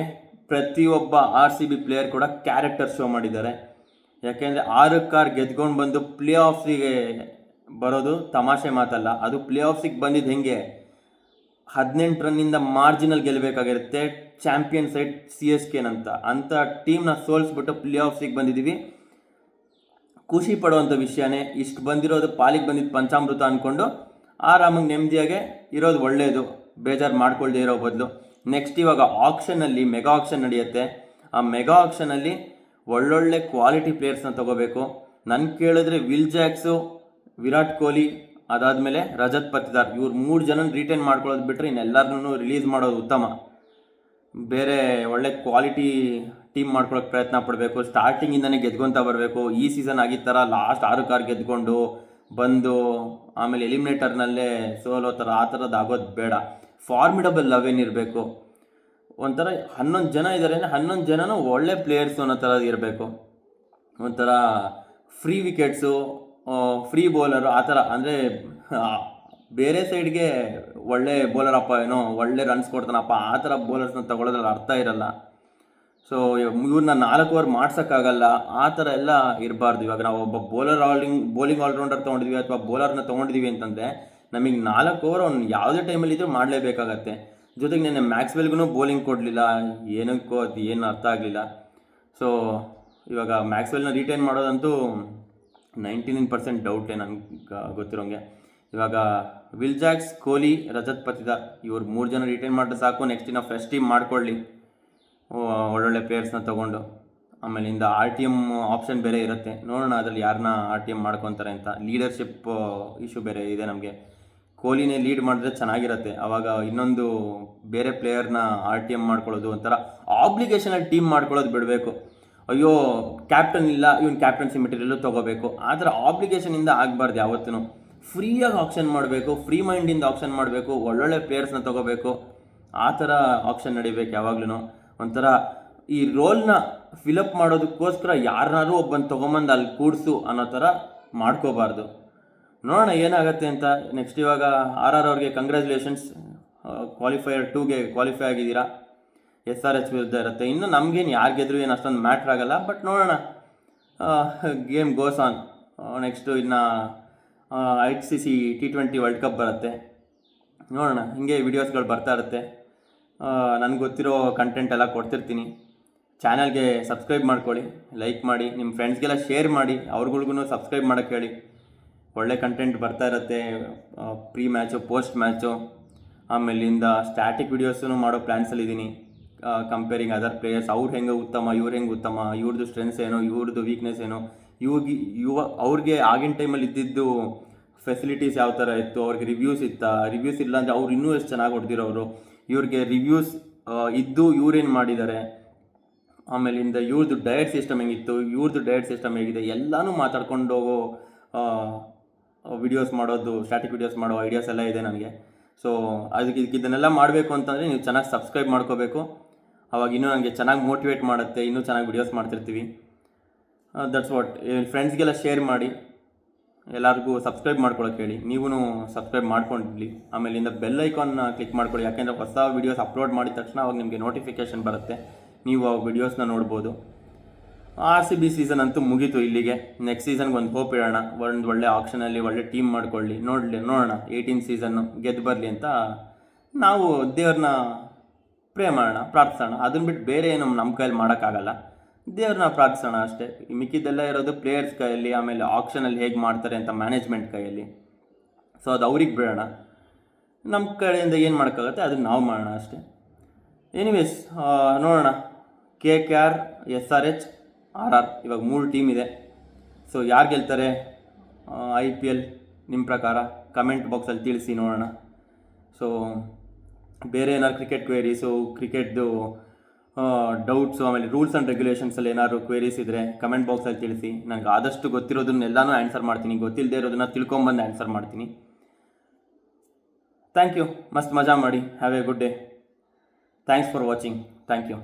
Speaker 1: ಪ್ರತಿಯೊಬ್ಬ RCB ಪ್ಲೇಯರ್ ಕೂಡ ಕ್ಯಾರೆಕ್ಟರ್ ಶೋ ಮಾಡಿದ್ದಾರೆ. ಯಾಕೆಂದರೆ 6 ಗೆದ್ಕೊಂಡು ಬಂದು ಪ್ಲೇ ಆಫ್ಸಿಗೆ ಬರೋದು ತಮಾಷೆ ಮಾತಲ್ಲ. ಅದು ಪ್ಲೇ ಆಫ್ಸಿಗೆ ಬಂದಿದ್ದು ಹೆಂಗೆ, 18 ರನ್ನಿಂದ ಮಾರ್ಜಿನಲ್ಲಿ ಗೆಲ್ಲಬೇಕಾಗಿರುತ್ತೆ ಚಾಂಪಿಯನ್ ಸೈಡ್ CSKನಂತ ಅಂಥ ಟೀಮ್ನ ಸೋಲಿಸ್ಬಿಟ್ಟು ಪ್ಲೇ ಆಫ್ಸಿಗೆ ಬಂದಿದ್ದೀವಿ. ಖುಷಿ ಪಡುವಂಥ ವಿಷಯನೇ. ಇಷ್ಟು ಬಂದಿರೋದು ಪಾಲಿಗೆ ಬಂದಿದ್ದು ಪಂಚಾಮೃತ ಅಂದ್ಕೊಂಡು ಆರಾಮಾಗಿ ನೆಮ್ಮದಿಯಾಗೆ ಇರೋದು ಒಳ್ಳೆಯದು, ಬೇಜಾರು ಮಾಡ್ಕೊಳ್ದೇ ಇರೋ ಬದಲು. ನೆಕ್ಸ್ಟ್ ಇವಾಗ ಆಕ್ಷನಲ್ಲಿ ಮೆಗಾ ಆಕ್ಷನ್ ನಡೆಯುತ್ತೆ. ಆ ಮೆಗಾ ಆಕ್ಷನಲ್ಲಿ ಒಳ್ಳೊಳ್ಳೆ ಕ್ವಾಲಿಟಿ ಪ್ಲೇಯರ್ಸ್ನ ತೊಗೋಬೇಕು. ನನ್ನ ಕೇಳಿದ್ರೆ ವಿಲ್ ಜಾಕ್ಸು, ವಿರಾಟ್ ಕೊಹ್ಲಿ, ಅದಾದಮೇಲೆ ರಜತ್ ಪತಿದಾರ್, ಇವ್ರು 3 ಜನನ ರಿಟೈನ್ ಮಾಡ್ಕೊಳ್ಳೋದು ಬಿಟ್ಟರೆ ಇನ್ನೆಲ್ಲರನ್ನೂ ರಿಲೀಸ್ ಮಾಡೋದು ಉತ್ತಮ. ಬೇರೆ ಒಳ್ಳೆ ಕ್ವಾಲಿಟಿ ಟೀಮ್ ಮಾಡ್ಕೊಳ್ಳೋಕೆ ಪ್ರಯತ್ನ ಪಡಬೇಕು. ಸ್ಟಾರ್ಟಿಂಗಿಂದನೇ ಗೆದ್ಕೊತಾ ಬರಬೇಕು. ಈ ಸೀಸನ್ ಆಗಿದ್ದ ಥರ ಲಾಸ್ಟ್ 6 ಗೆದ್ಕೊಂಡು ಬಂದು ಆಮೇಲೆ ಎಲಿಮಿನೇಟರ್ನಲ್ಲೇ ಸೋಲೋ ಥರ ಆ ಥರದ್ದು ಆಗೋದು ಬೇಡ. ಫಾರ್ಮಿಡಬಲ್ 11 ಇರಬೇಕು. ಒಂಥರ 11 ಜನ ಇದ್ದಾರೆ ಅಂದರೆ 11 ಜನನೂ ಒಳ್ಳೆ ಪ್ಲೇಯರ್ಸು ಅನ್ನೋ ಥರ ಇರಬೇಕು. ಒಂಥರ ಫ್ರೀ ವಿಕೆಟ್ಸು, ಫ್ರೀ ಬೌಲರು ಆ ಥರ. ಅಂದರೆ ಬೇರೆ ಸೈಡ್ಗೆ ಒಳ್ಳೆ ಬೌಲರ್ ಅಪ್ಪ ಏನೋ ಒಳ್ಳೆ ರನ್ಸ್ ಕೊಡ್ತಾನಪ್ಪ ಆ ಥರ ಬೌಲರ್ಸ್ನ ತೊಗೊಳೋದ್ರಲ್ಲಿ ಅರ್ಥ ಇರಲ್ಲ. ಸೊ ಇವ್ರನ್ನ 4 ಓವರ್ ಮಾಡ್ಸೋಕ್ಕಾಗಲ್ಲ, ಆ ಥರ ಎಲ್ಲ ಇರಬಾರ್ದು. ಇವಾಗ ನಾವು ಒಬ್ಬ ಬೌಲಿಂಗ್ ಆಲ್ರೌಂಡರ್ ತೊಗೊಂಡಿದ್ವಿ ಅಥವಾ ಬೌಲರ್ನ ತೊಗೊಂಡಿದ್ದೀವಿ ಅಂತಂದರೆ ನಮಗೆ 4 ಓವರ್ ಅವ್ನು ಯಾವುದೇ ಟೈಮಲ್ಲಿ ಇದ್ರೂ ಮಾಡಲೇಬೇಕಾಗತ್ತೆ. ಜೊತೆಗೆ ನೆನ್ನೆ ಮ್ಯಾಕ್ಸ್ವೆಲ್ಗೂ ಬೌಲಿಂಗ್ ಕೊಡಲಿಲ್ಲ, ಏನಕ್ಕೋ ಅದು ಏನು ಅರ್ಥ ಆಗಲಿಲ್ಲ. ಸೊ ಇವಾಗ ಮ್ಯಾಕ್ಸ್ವೆಲ್ನ ರಿಟೈನ್ ಮಾಡೋದಂತೂ 99% ಡೌಟೇ ನನಗೆ ಗೊತ್ತಿರೋಂಗೆ. ಇವಾಗ ವಿಲ್ ಜಾಕ್ಸ್, ಕೊಹ್ಲಿ, ರಜತ್ ಪತಿದಾರ್ ಇವ್ರು 3 ಜನ ರಿಟೈನ್ ಮಾಡಿದ್ರೆ ಸಾಕು. ನೆಕ್ಸ್ಟ್ ಇನ್ನು ಫ್ರೆಶ್ ಟೀಮ್ ಮಾಡ್ಕೊಳ್ಳಿ ಒಳ್ಳೊಳ್ಳೆ ಪ್ಲೇಯರ್ಸ್ನ ತೊಗೊಂಡು. ಆಮೇಲಿಂದ ಆರ್ ಟಿ ಎಮ್ ಆಪ್ಷನ್ ಬೇರೆ ಇರುತ್ತೆ, ನೋಡೋಣ ಅದರಲ್ಲಿ ಯಾರನ್ನ ಆರ್ ಟಿ ಎಮ್ ಮಾಡ್ಕೊತಾರೆ ಅಂತ. ಲೀಡರ್ಶಿಪ್ ಇಶ್ಯೂ ಬೇರೆ ಇದೆ ನಮಗೆ. ಕೊಹ್ಲಿನೇ ಲೀಡ್ ಮಾಡಿದ್ರೆ ಚೆನ್ನಾಗಿರುತ್ತೆ, ಆವಾಗ ಇನ್ನೊಂದು ಬೇರೆ ಪ್ಲೇಯರ್ನ ಆರ್ ಟಿ ಎಮ್ ಮಾಡ್ಕೊಳ್ಳೋದು ಒಂಥರ ಆಬ್ಲಿಗೇಷನಲ್ಲಿ ಟೀಮ್ ಮಾಡ್ಕೊಳ್ಳೋದು ಬಿಡಬೇಕು. ಅಯ್ಯೋ ಕ್ಯಾಪ್ಟನ್ ಇಲ್ಲ, ಇವನು ಕ್ಯಾಪ್ಟನ್ಸಿ ಮೆಟೀರಿಯಲ್ಲು ತೊಗೋಬೇಕು, ಆ ಥರ ಆಬ್ಲಿಗೇಷನಿಂದ ಆಗಬಾರ್ದು ಯಾವತ್ತೂ. ಫ್ರೀಯಾಗಿ ಆಪ್ಷನ್ ಮಾಡಬೇಕು, ಫ್ರೀ ಮೈಂಡಿಂದ ಆಪ್ಷನ್ ಮಾಡಬೇಕು, ಒಳ್ಳೊಳ್ಳೆ ಪ್ಲೇಯರ್ಸ್ನ ತೊಗೋಬೇಕು, ಆ ಥರ ಆಪ್ಷನ್ ನಡಿಬೇಕು ಯಾವಾಗ್ಲೂ. ಒಂಥರ ಈ ರೋಲ್ನ ಫಿಲಪ್ ಮಾಡೋದಕ್ಕೋಸ್ಕರ ಯಾರನ್ನಾರು ಒಬ್ಬನ ತೊಗೊಂಬಂದು ಅಲ್ಲಿ ಕೂಡಿಸು ಅನ್ನೋ ಥರ ಮಾಡ್ಕೋಬಾರ್ದು. ನೋಡೋಣ ಏನಾಗುತ್ತೆ ಅಂತ. ನೆಕ್ಸ್ಟ್ ಇವಾಗ RR ಅವ್ರಿಗೆ ಕಂಗ್ರ್ಯಾಚುಲೇಷನ್ಸ್, ಕ್ವಾಲಿಫೈಯರ್ 2ಗೆ ಕ್ವಾಲಿಫೈ ಆಗಿದ್ದೀರಾ. SRH ವಿರುದ್ಧ ಇರುತ್ತೆ. ಇನ್ನು ನಮಗೇನು ಯಾರು ಗೆದ್ರು ಏನು ಅಷ್ಟೊಂದು ಮ್ಯಾಟ್ರ್ ಆಗಲ್ಲ, ಬಟ್ ನೋಡೋಣ, ಗೇಮ್ ಗೋಸ್ ಆನ್. ನೆಕ್ಸ್ಟು ಇನ್ನು ICC T20 ವರ್ಲ್ಡ್ ಕಪ್ ಬರುತ್ತೆ, ನೋಡೋಣ. ಹಿಂಗೆ ವಿಡಿಯೋಸ್ಗಳು ಬರ್ತಾ ಇರುತ್ತೆ, ನನಗೆ ಗೊತ್ತಿರೋ ಕಂಟೆಂಟ್ ಎಲ್ಲ ಕೊಡ್ತಿರ್ತೀನಿ. ಚಾನಲ್ಗೆ ಸಬ್ಸ್ಕ್ರೈಬ್ ಮಾಡ್ಕೊಳ್ಳಿ, ಲೈಕ್ ಮಾಡಿ, ನಿಮ್ಮ ಫ್ರೆಂಡ್ಸ್ಗೆಲ್ಲ ಶೇರ್ ಮಾಡಿ, ಅವ್ರುಗಳ್ಗೂ ಸಬ್ಸ್ಕ್ರೈಬ್ ಮಾಡೋಕ್ಕೆ ಹೇಳಿ. ಒಳ್ಳೆ ಕಂಟೆಂಟ್ ಬರ್ತಾ ಇರುತ್ತೆ, ಪ್ರೀ ಮ್ಯಾಚು, ಪೋಸ್ಟ್ ಮ್ಯಾಚು, ಆಮೇಲಿಂದ ಸ್ಟ್ಯಾಟಿಕ್ ವಿಡಿಯೋಸೂ ಮಾಡೋ ಪ್ಲ್ಯಾನ್ಸಲ್ಲಿದ್ದೀನಿ. ಕಂಪೇರಿಂಗ್ ಅದರ್ ಪ್ಲೇಯರ್ಸ್, ಅವ್ರು ಹೆಂಗೆ ಉತ್ತಮ, ಇವ್ರು ಹೆಂಗೆ ಉತ್ತಮ, ಇವ್ರದ್ದು ಸ್ಟ್ರೆಂತ್ಸ್ ಏನು, ಇವ್ರದ್ದು ವೀಕ್ನೆಸ್ ಏನು, ಅವ್ರಿಗೆ ಆಗಿನ ಟೈಮಲ್ಲಿ ಇದ್ದಿದ್ದು ಫೆಸಿಲಿಟೀಸ್ ಯಾವ ಥರ ಇತ್ತು, ಅವ್ರಿಗೆ ರಿವ್ಯೂಸ್ ಇತ್ತಾ, ರಿವ್ಯೂಸ್ ಇಲ್ಲ ಅಂದರೆ ಅವ್ರು ಇನ್ನೂ ಎಷ್ಟು ಚೆನ್ನಾಗಿ ಹೊಡೆದಿರೋರು, ಇವ್ರಿಗೆ ರಿವ್ಯೂಸ್ ಇದ್ದು ಇವ್ರೇನು ಮಾಡಿದ್ದಾರೆ, ಆಮೇಲಿಂದ ಇವ್ರದ್ದು ಡಯಟ್ ಸಿಸ್ಟಮ್ ಹೆಂಗಿತ್ತು, ಇವ್ರದ್ದು ಡಯಟ್ ಸಿಸ್ಟಮ್ ಹೇಗಿದೆ, ಎಲ್ಲನೂ ಮಾತಾಡ್ಕೊಂಡು ಹೋಗೋ ವಿಡಿಯೋಸ್ ಮಾಡೋದು, ಸ್ಟ್ಯಾಟಿಕ್ ವಿಡಿಯೋಸ್ ಮಾಡೋ ಐಡಿಯಾಸ್ ಎಲ್ಲ ಇದೆ ನನಗೆ. ಸೊ ಇದನ್ನೆಲ್ಲ ಮಾಡಬೇಕು ಅಂತಂದರೆ ನೀವು ಚೆನ್ನಾಗಿ ಸಬ್ಸ್ಕ್ರೈಬ್ ಮಾಡ್ಕೋಬೇಕು, ಅವಾಗ ಇನ್ನೂ ನನಗೆ ಚೆನ್ನಾಗಿ ಮೋಟಿವೇಟ್ ಮಾಡುತ್ತೆ, ಇನ್ನೂ ಚೆನ್ನಾಗಿ ವಿಡಿಯೋಸ್ ಮಾಡ್ತಿರ್ತೀವಿ. That's what. ಫ್ರೆಂಡ್ಸ್ಗೆಲ್ಲ ಶೇರ್ ಮಾಡಿ, ಎಲ್ಲರಿಗೂ ಸಬ್ಸ್ಕ್ರೈಬ್ ಮಾಡ್ಕೊಳಕ್ಕೆ ಹೇಳಿ, ನೀವೂ ಸಬ್ಸ್ಕ್ರೈಬ್ ಮಾಡ್ಕೊಂಡಿರಲಿ. ಆಮೇಲಿಂದ ಬೆಲ್ ಐಕಾನ್ನ ಕ್ಲಿಕ್ ಮಾಡ್ಕೊಳ್ಳಿ, ಯಾಕೆಂದರೆ ಹೊಸ ವೀಡಿಯೋಸ್ ಅಪ್ಲೋಡ್ ಮಾಡಿದ ತಕ್ಷಣ ಅವಾಗ ನಿಮಗೆ ನೋಟಿಫಿಕೇಷನ್ ಬರುತ್ತೆ, ನೀವು ಆ ವಿಡಿಯೋಸ್ನ ನೋಡ್ಬೋದು. RCB ಸೀಸನ್ ಅಂತೂ ಮುಗೀತು ಇಲ್ಲಿಗೆ. ನೆಕ್ಸ್ಟ್ ಸೀಸನ್ಗೆ ಒಂದು ಹೋಪ್ ಇಡೋಣ, ಒಂದು ಒಳ್ಳೆ ಆಪ್ಷನಲ್ಲಿ ಒಳ್ಳೆ ಟೀಮ್ ಮಾಡ್ಕೊಳ್ಳಿ, ನೋಡೋಣ 18 ಸೀಸನ್ನು ಗೆದ್ದು ಬರಲಿ ಅಂತ ನಾವು ದೇವ್ರನ್ನ ಪ್ರೇ ಮಾಡೋಣ, ಪ್ರಾರ್ಥಿಸೋಣ. ಅದನ್ನ ಬಿಟ್ಟು ಬೇರೆ ಏನು ನಮ್ಮ ಕೈಯಲ್ಲಿ ಮಾಡೋಕ್ಕಾಗಲ್ಲ, ದೇವ್ರನ್ನ ಪ್ರಾರ್ಥಿಸೋಣ ಅಷ್ಟೇ. ಮಿಕ್ಕಿದ್ದೆಲ್ಲ ಇರೋದು ಪ್ಲೇಯರ್ಸ್ ಕೈಯಲ್ಲಿ, ಆಮೇಲೆ ಆಪ್ಷನಲ್ಲಿ ಹೇಗೆ ಮಾಡ್ತಾರೆ ಅಂತ ಮ್ಯಾನೇಜ್ಮೆಂಟ್ ಕೈಯಲ್ಲಿ. ಸೊ ಅದು ಅವ್ರಿಗೆ ಬಿಡೋಣ, ನಮ್ಮ ಕಡೆಯಿಂದ ಏನು ಮಾಡೋಕ್ಕಾಗತ್ತೆ ಅದನ್ನು ನಾವು ಮಾಡೋಣ ಅಷ್ಟೇ. ಎನಿವೇಸ್, ನೋಡೋಣ. KKR, SRH, RR ಇವಾಗ 3 ಟೀಮ್ ಇದೆ. ಸೊ ಯಾರು ಗೆಲ್ತಾರೆ IPL ನಿಮ್ಮ ಪ್ರಕಾರ ಕಮೆಂಟ್ ಬಾಕ್ಸಲ್ಲಿ ತಿಳಿಸಿ, ನೋಡೋಣ. ಸೊ ಬೇರೆ ಏನಾದ್ರು ಕ್ರಿಕೆಟ್ ಕ್ವೇರೀಸು, ಕ್ರಿಕೆಟ್ದು ಡೌಟ್ಸು, ಆಮೇಲೆ ರೂಲ್ಸ್ ಆ್ಯಂಡ್ ರೆಗ್ಯುಲೇಷನ್ಸಲ್ಲಿ ಏನಾದ್ರು ಕ್ವೇರೀಸ್ ಇದ್ದರೆ ಕಮೆಂಟ್ ಬಾಕ್ಸಲ್ಲಿ ತಿಳಿಸಿ. ನನಗೆ ಆದಷ್ಟು ಗೊತ್ತಿರೋದನ್ನೆಲ್ಲನೂ ಆನ್ಸರ್ ಮಾಡ್ತೀನಿ, ಗೊತ್ತಿಲ್ಲದೆ ಇರೋದನ್ನ ತಿಳ್ಕೊಂಬಂದು ಆನ್ಸರ್ ಮಾಡ್ತೀನಿ. Thank you. ಮಸ್ತ್ ಮಜಾ ಮಾಡಿ. Have a good day. Thanks for watching. Thank you.